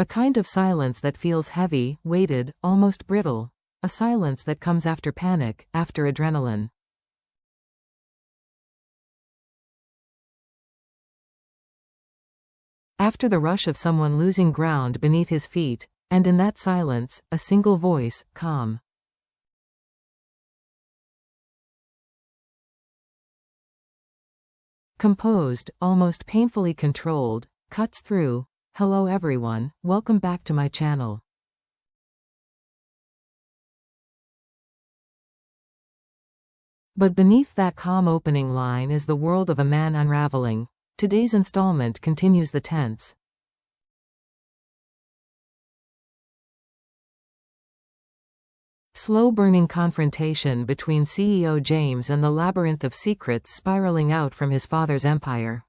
A kind of silence that feels heavy, weighted, almost brittle. A silence that comes after panic, after adrenaline. After the rush of someone losing ground beneath his feet, and in that silence, a single voice, calm. Composed, almost painfully controlled, cuts through. Hello everyone, welcome back to my channel. But beneath that calm opening line is the world of a man unraveling. Today's installment continues the tense, slow-burning confrontation between CEO James and the labyrinth of secrets spiraling out from his father's empire.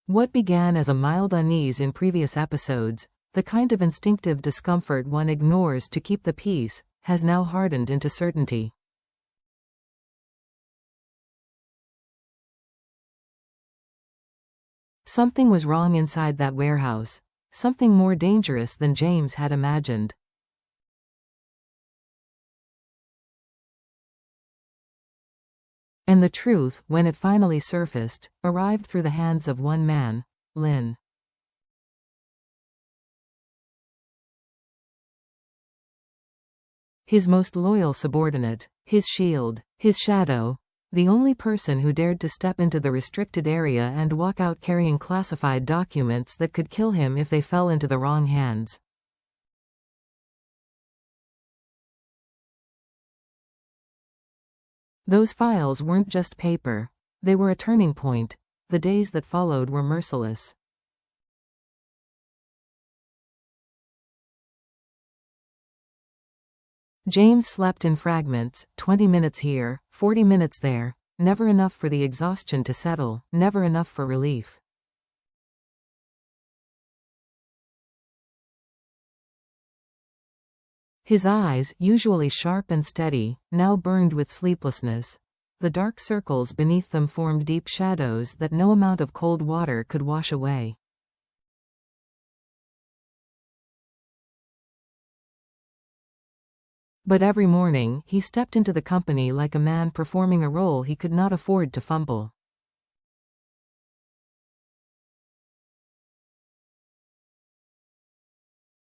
What began as a mild unease in previous episodes, the kind of instinctive discomfort one ignores to keep the peace, has now hardened into certainty. Something was wrong inside that warehouse, something more dangerous than James had imagined. And the truth, when it finally surfaced, arrived through the hands of one man, Lynn. His most loyal subordinate, his shield, his shadow, the only person who dared to step into the restricted area and walk out carrying classified documents that could kill him if they fell into the wrong hands. Those files weren't just paper. They were a turning point. The days that followed were merciless. James slept in fragments, 20 minutes here, 40 minutes there, never enough for the exhaustion to settle, never enough for relief. His eyes, usually sharp and steady, now burned with sleeplessness. The dark circles beneath them formed deep shadows that no amount of cold water could wash away. But every morning, he stepped into the company like a man performing a role he could not afford to fumble.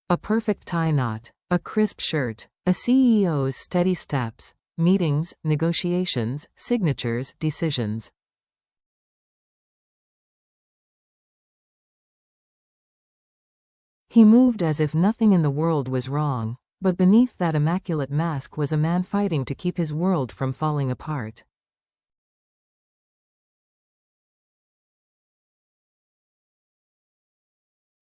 A perfect tie knot, a crisp shirt, a CEO's steady steps, meetings, negotiations, signatures, decisions. He moved as if nothing in the world was wrong. But beneath that immaculate mask was a man fighting to keep his world from falling apart.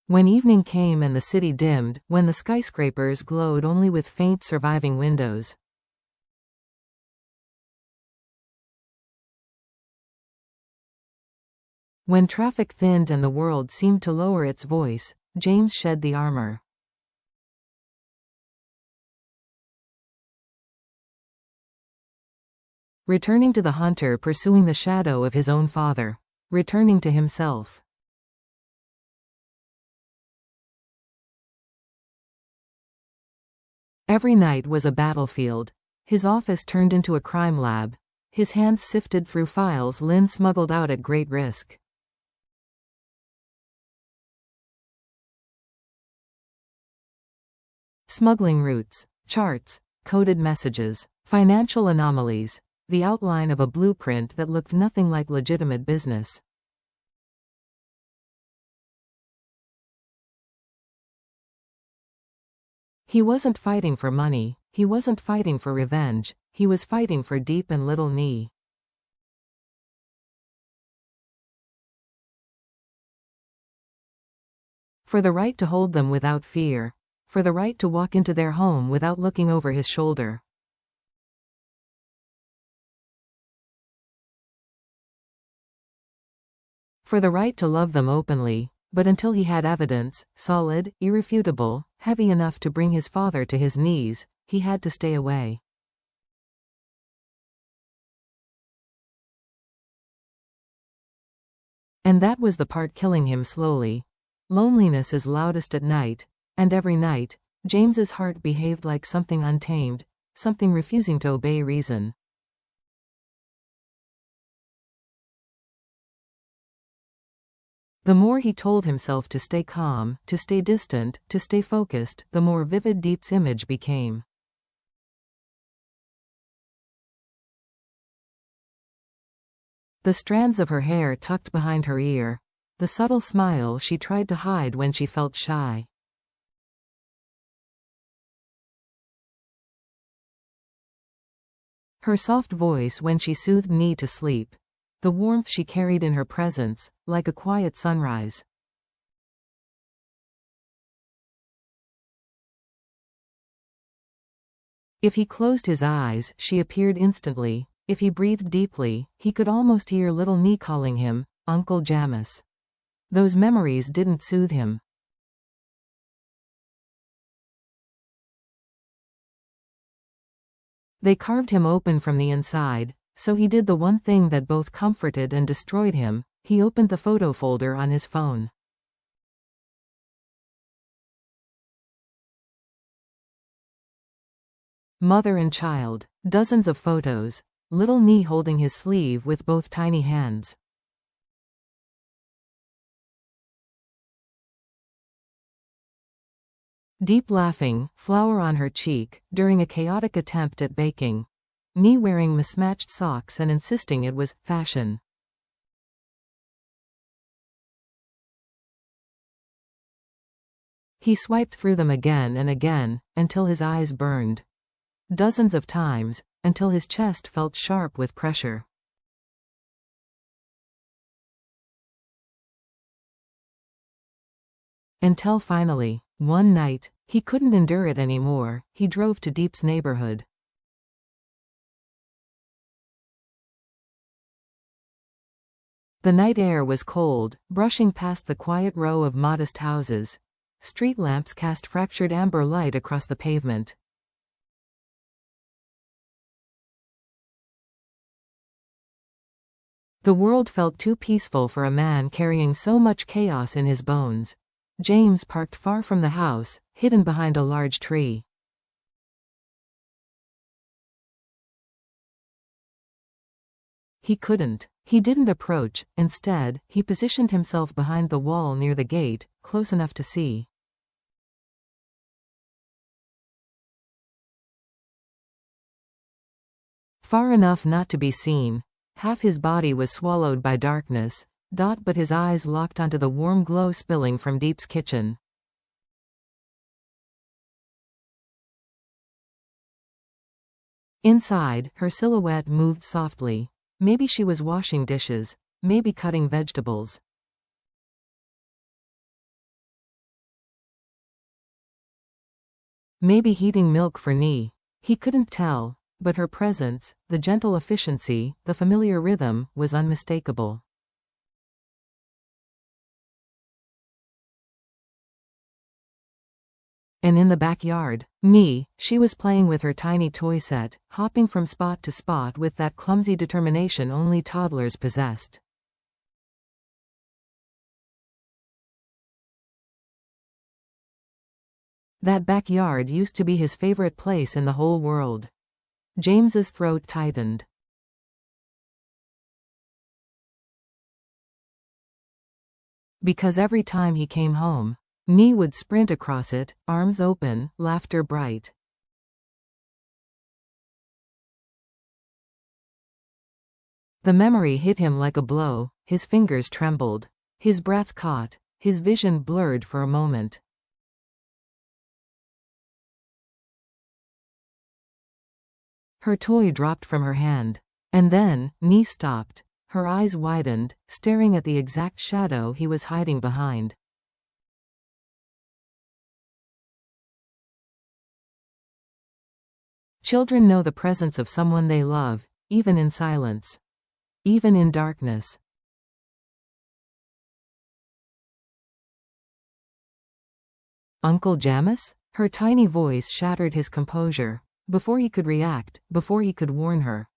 When evening came and the city dimmed, when the skyscrapers glowed only with faint surviving windows, when traffic thinned and the world seemed to lower its voice, James shed the armor. Returning to the hunter pursuing the shadow of his own father. Returning to himself. Every night was a battlefield. His office turned into a crime lab. His hands sifted through files Lynn smuggled out at great risk. Smuggling routes, charts, coded messages, financial anomalies. The outline of a blueprint that looked nothing like legitimate business. He wasn't fighting for money, he wasn't fighting for revenge, he was fighting for Diep and Little Nhi. For the right to hold them without fear. For the right to walk into their home without looking over his shoulder. For the right to love them openly, but until he had evidence, solid, irrefutable, heavy enough to bring his father to his knees, he had to stay away. And that was the part killing him slowly. Loneliness is loudest at night, and every night, James's heart behaved like something untamed, something refusing to obey reason. The more he told himself to stay calm, to stay distant, to stay focused, the more vivid Deep's image became. The strands of her hair tucked behind her ear, the subtle smile she tried to hide when she felt shy. Her soft voice when she soothed Nhi to sleep. The warmth she carried in her presence, like a quiet sunrise. If he closed his eyes, she appeared instantly. If he breathed deeply, he could almost hear little Nhi calling him, Uncle Jamis. Those memories didn't soothe him. They carved him open from the inside, so he did the one thing that both comforted and destroyed him. He opened the photo folder on his phone. Mother and child, dozens of photos, little Nhi holding his sleeve with both tiny hands. Deep laughing, flour on her cheek, during a chaotic attempt at baking. Nhi wearing mismatched socks and insisting it was fashion. He swiped through them again and again, until his eyes burned. Dozens of times, until his chest felt sharp with pressure. Until finally, one night, he couldn't endure it anymore. He drove to Deep's neighborhood. The night air was cold, brushing past the quiet row of modest houses. Street lamps cast fractured amber light across the pavement. The world felt too peaceful for a man carrying so much chaos in his bones. James parked far from the house, hidden behind a large tree. He didn't approach. Instead, he positioned himself behind the wall near the gate, close enough to see. Far enough not to be seen. Half his body was swallowed by darkness, but his eyes locked onto the warm glow spilling from Deep's kitchen. Inside, her silhouette moved softly. Maybe she was washing dishes, maybe cutting vegetables. Maybe heating milk for Nhi. He couldn't tell, but her presence, the gentle efficiency, the familiar rhythm, was unmistakable. And in the backyard, Nhi, she was playing with her tiny toy set, hopping from spot to spot with that clumsy determination only toddlers possessed. That backyard used to be his favorite place in the whole world. James's throat tightened. Because every time he came home, Nhi would sprint across it, arms open, laughter bright. The memory hit him like a blow. His fingers trembled. His breath caught. His vision blurred for a moment. Her toy dropped from her hand. And then, Nhi stopped. Her eyes widened, staring at the exact shadow he was hiding behind. Children know the presence of someone they love, even in silence. Even in darkness. Uncle Jamis? Her tiny voice shattered his composure. Before he could react, before he could warn her.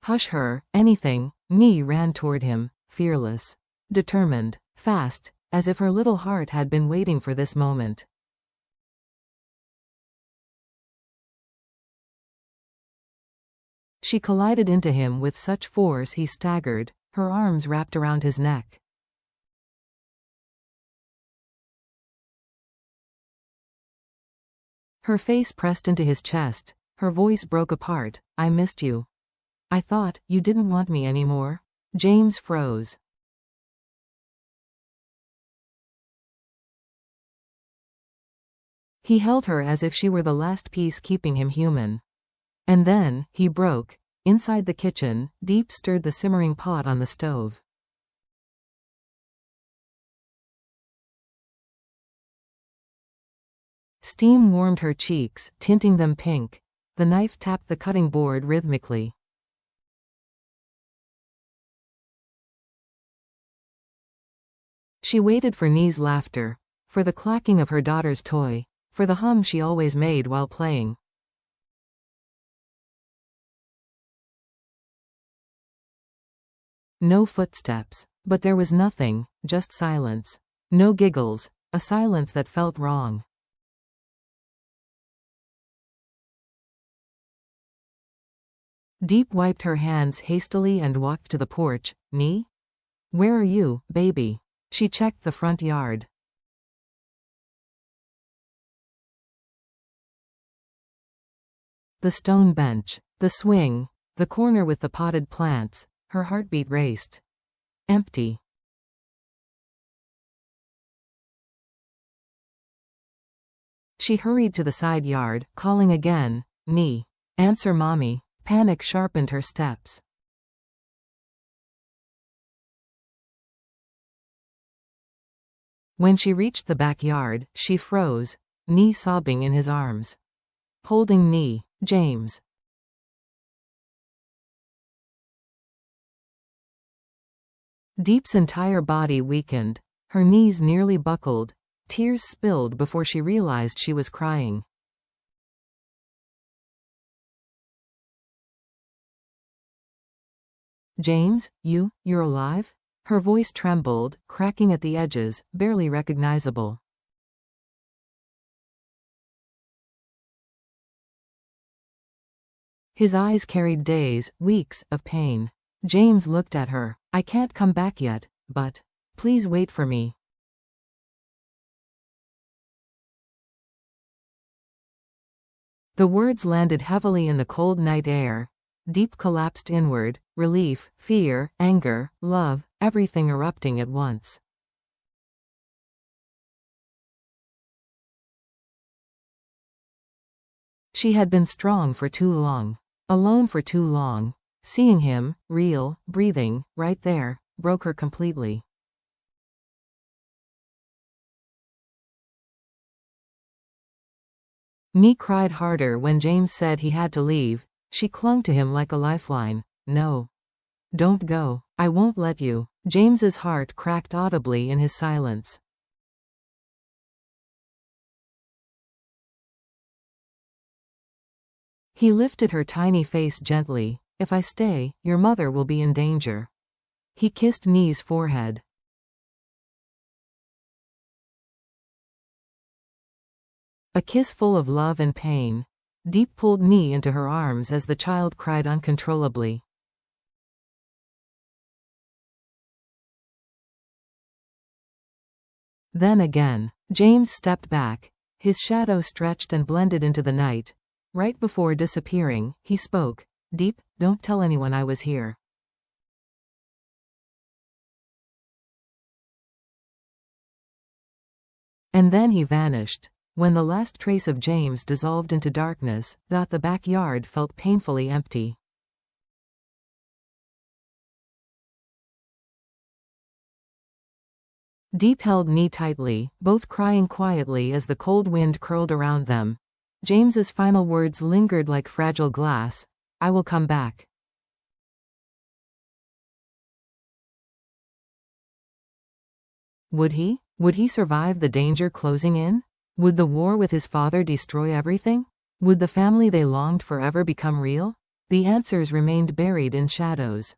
Hush her, anything. Nhi ran toward him, fearless, determined, fast, as if her little heart had been waiting for this moment. She collided into him with such force he staggered, her arms wrapped around his neck. Her face pressed into his chest, her voice broke apart. I missed you. I thought you didn't want me anymore. James froze. He held her as if she were the last piece keeping him human. And then, he broke. Inside the kitchen, Diep stirred the simmering pot on the stove. Steam warmed her cheeks, tinting them pink. The knife tapped the cutting board rhythmically. She waited for Nhi's laughter, for the clacking of her daughter's toy, for the hum she always made while playing. No footsteps. But there was nothing, just silence. No giggles, a silence that felt wrong. Diep wiped her hands hastily and walked to the porch. Nhi? Where are you, baby? She checked the front yard. The stone bench, the swing, the corner with the potted plants. Her heartbeat raced. Empty. She hurried to the side yard, calling again. Nhi. Answer, mommy. Panic sharpened her steps. When she reached the backyard, she froze, Nhi sobbing in his arms. Holding Nhi, James. Diep's entire body weakened, her knees nearly buckled, tears spilled before she realized she was crying. James, you're alive? Her voice trembled, cracking at the edges, barely recognizable. His eyes carried days, weeks, of pain. James looked at her. I can't come back yet, but please wait for me. The words landed heavily in the cold night air. Diep collapsed inward, relief, fear, anger, love, everything erupting at once. She had been strong for too long, alone for too long. Seeing him, real, breathing, right there, broke her completely. Nhi cried harder when James said he had to leave. She clung to him like a lifeline. No. Don't go. I won't let you. James's heart cracked audibly in his silence. He lifted her tiny face gently. If I stay, your mother will be in danger. He kissed Nhi's forehead. A kiss full of love and pain. Diep pulled Nhi into her arms as the child cried uncontrollably. Then again, James stepped back. His shadow stretched and blended into the night. Right before disappearing, he spoke. Diep, don't tell anyone I was here. And then he vanished. When the last trace of James dissolved into darkness, the backyard felt painfully empty. Diep held Nhi tightly, both crying quietly as the cold wind curled around them. James's final words lingered like fragile glass. I will come back. Would he? Would he survive the danger closing in? Would the war with his father destroy everything? Would the family they longed for ever become real? The answers remained buried in shadows.